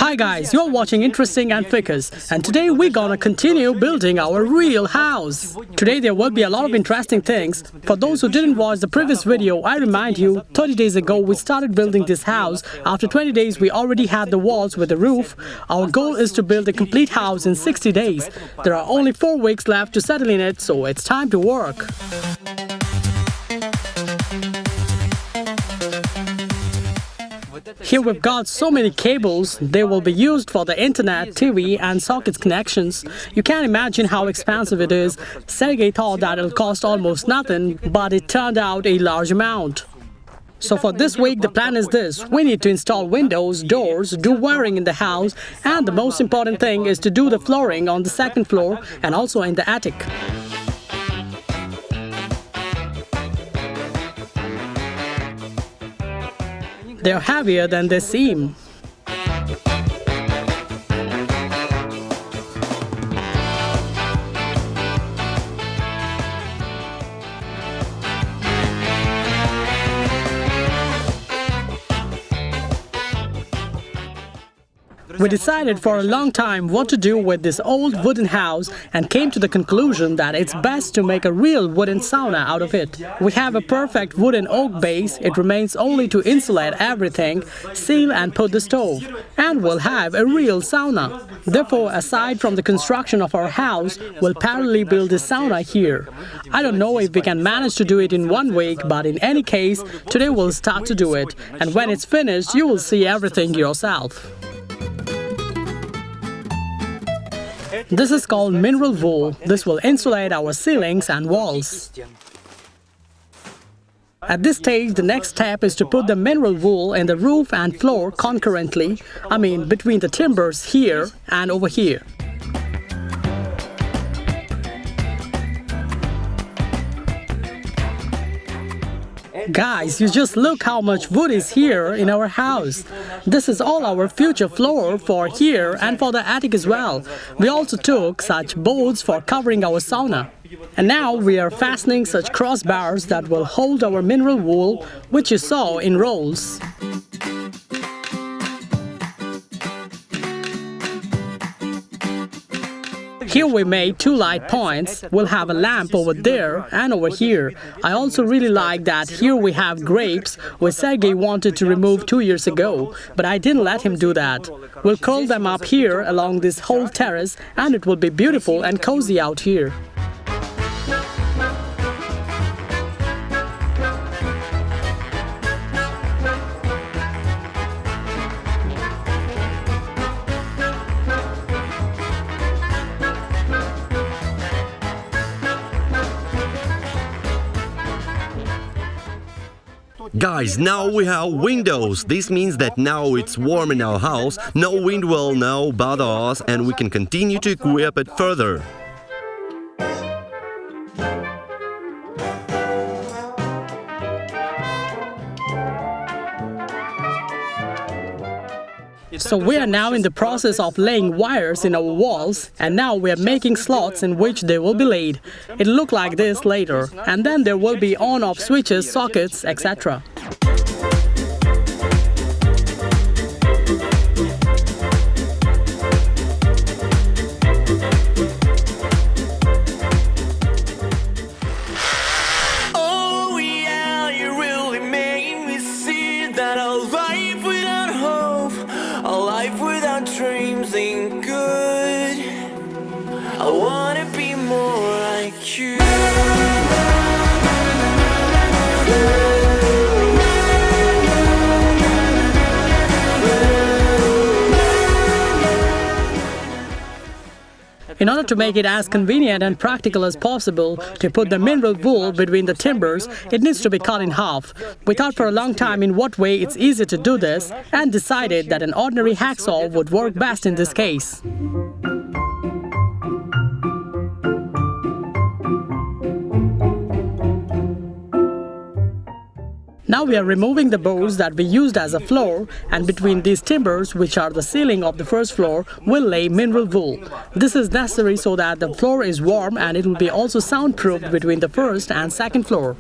Hi guys, you're watching Interesting and Ficus, and today we're gonna continue building our real house. Today there will be a lot of interesting things. For those who didn't watch the previous video, I remind you, 30 days ago we started building this house. After 20 days we already had the walls with the roof. Our goal is to build a complete house in 60 days. There are only 4 weeks left to settle in it, so it's time to work. Here we've got so many cables. They will be used for the internet, TV and sockets connections. You can't imagine how expensive it is. Sergey thought that it'll cost almost nothing, but it turned out a large amount. So for this week the plan is this: we need to install windows, doors, do wiring in the house, and the most important thing is to do the flooring on the second floor and also in the attic. They're heavier than they seem. We decided for a long time what to do with this old wooden house and came to the conclusion that it's best to make a real wooden sauna out of it. We have a perfect wooden oak base. It remains only to insulate everything, seal and put the stove, and we'll have a real sauna. Therefore, aside from the construction of our house, we'll parallelly build a sauna here. I don't know if we can manage to do it in 1 week, but in any case, today we'll start to do it, and when it's finished, you will see everything yourself. This is called mineral wool. This will insulate our ceilings and walls. At this stage, the next step is to put the mineral wool in the roof and floor concurrently, between the timbers here and over here. Guys, you just look how much wood is here in our house. This is all our future floor for here and for the attic as well. We also took such boards for covering our sauna. And now we are fastening such crossbars that will hold our mineral wool, which you saw in rolls. Here we made 2 light points. We'll have a lamp over there and over here. I also really like that here we have grapes, which Sergey wanted to remove 2 years ago, but I didn't let him do that. We'll curl them up here along this whole terrace, and it will be beautiful and cozy out here. Guys, now we have windows. This means that now it's warm in our house, no wind will now bother us, and we can continue to equip it further. So we are now in the process of laying wires in our walls, and now we are making slots in which they will be laid. It'll look like this later, and then there will be on-off switches, sockets, etc. Oh yeah, you really made me see that a life without hope, a life without dreams ain't good. I wanna be more like you. In order to make it as convenient and practical as possible to put the mineral wool between the timbers, it needs to be cut in half. We thought for a long time in what way it's easy to do this and decided that an ordinary hacksaw would work best in this case. Now we are removing the boards that we used as a floor, and between these timbers, which are the ceiling of the first floor, we'll lay mineral wool. This is necessary so that the floor is warm and it will be also soundproofed between the first and second floor.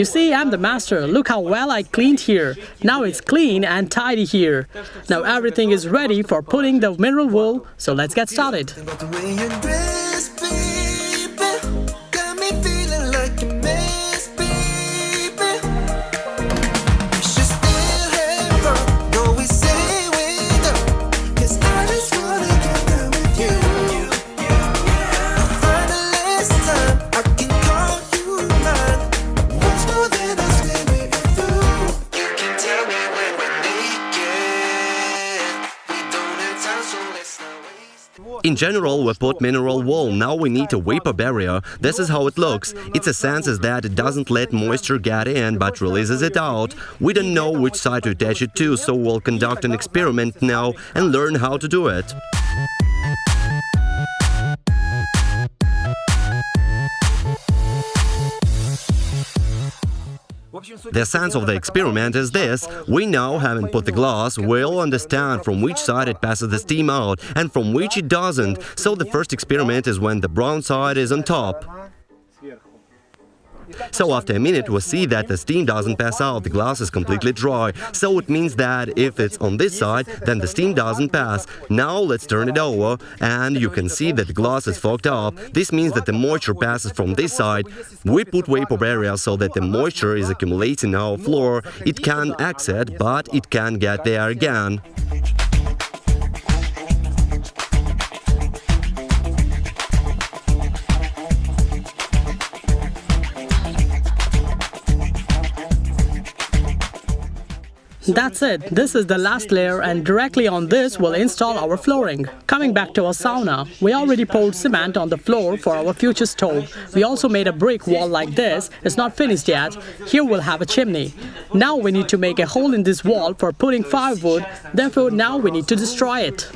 You see, I'm the master. Look how well I cleaned here. Now it's clean and tidy here. Now everything is ready for putting the mineral wool, so let's get started. In general, we put mineral wool. Now we need a vapor barrier. This is how it looks. Its essence is that it doesn't let moisture get in, but releases it out. We don't know which side to attach it to, so we'll conduct an experiment now and learn how to do it. The sense of the experiment is this: we now, having put the glass, will understand from which side it passes the steam out and from which it doesn't. So the first experiment is when the brown side is on top. So after a minute we see that the steam doesn't pass out, the glass is completely dry. So it means that if it's on this side, then the steam doesn't pass. Now let's turn it over, and you can see that the glass is fogged up. This means that the moisture passes from this side. We put vapor barrier so that the moisture is accumulating on our floor. It can exit, but it can get there again. That's it. This is the last layer, and directly on this we'll install our flooring. Coming back to our sauna, we already poured cement on the floor for our future stove. We also made a brick wall like this. It's not finished yet. Here we'll have a chimney. Now we need to make a hole in this wall for putting firewood. Therefore now we need to destroy it.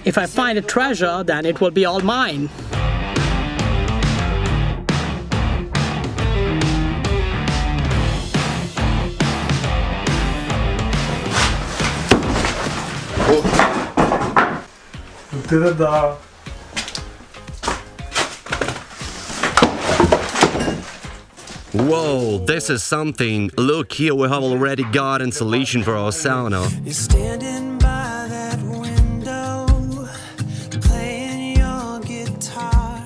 If I find a treasure, then it will be all mine. Whoa, this is something. Look, here we have already got insulation for our sauna. You're standing by that window, playing your guitar.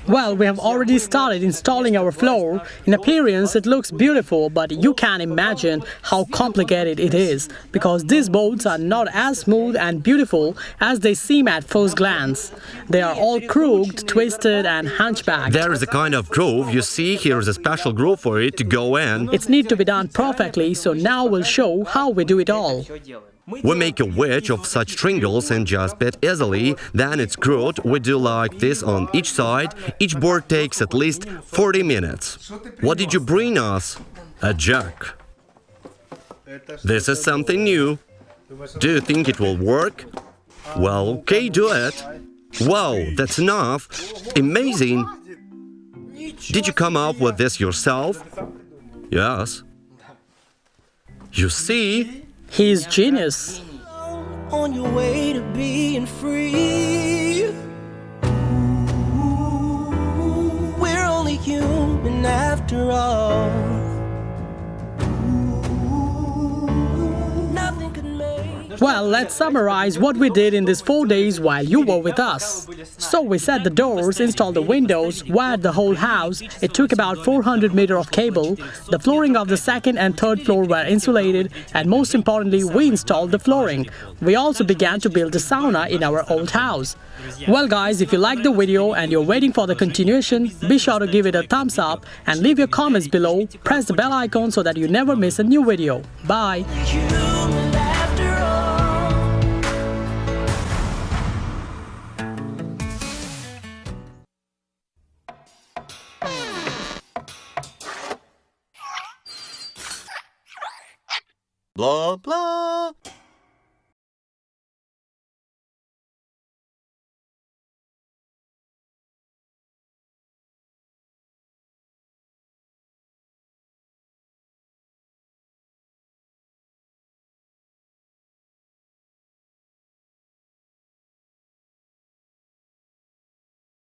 Well, we have already started installing our floor. In appearance, it looks beautiful, but you can imagine how complicated it is, because these boards are not as smooth and beautiful as they seem at first glance. They are all crooked, twisted and hunchbacked. There is a kind of groove. You see, here is a special groove for it to go in. It needs to be done perfectly, so now we'll show how we do it all. We make a wedge of such triangles and just bit easily, then it's screwed. We do like this on each side. Each board takes at least 40 minutes. What did you bring us? A jack. This is something new. Do you think it will work? Well, okay, do it. Wow, that's enough. Amazing. Did you come up with this yourself? Yes. You see? He's genius. On your way to being free. We're only human after all. Nothing can make. Well, let's summarize what we did in these 4 days while you were with us. So we set the doors, installed the windows, wired the whole house. It took about 400 meters of cable. The flooring of the second and third floor were insulated, and most importantly, we installed the flooring. We also began to build a sauna in our old house. Well guys, if you liked the video and you're waiting for the continuation, be sure to give it a thumbs up and leave your comments below. Press the bell icon so that you never miss a new video. Bye. Human after all. Blah, blah.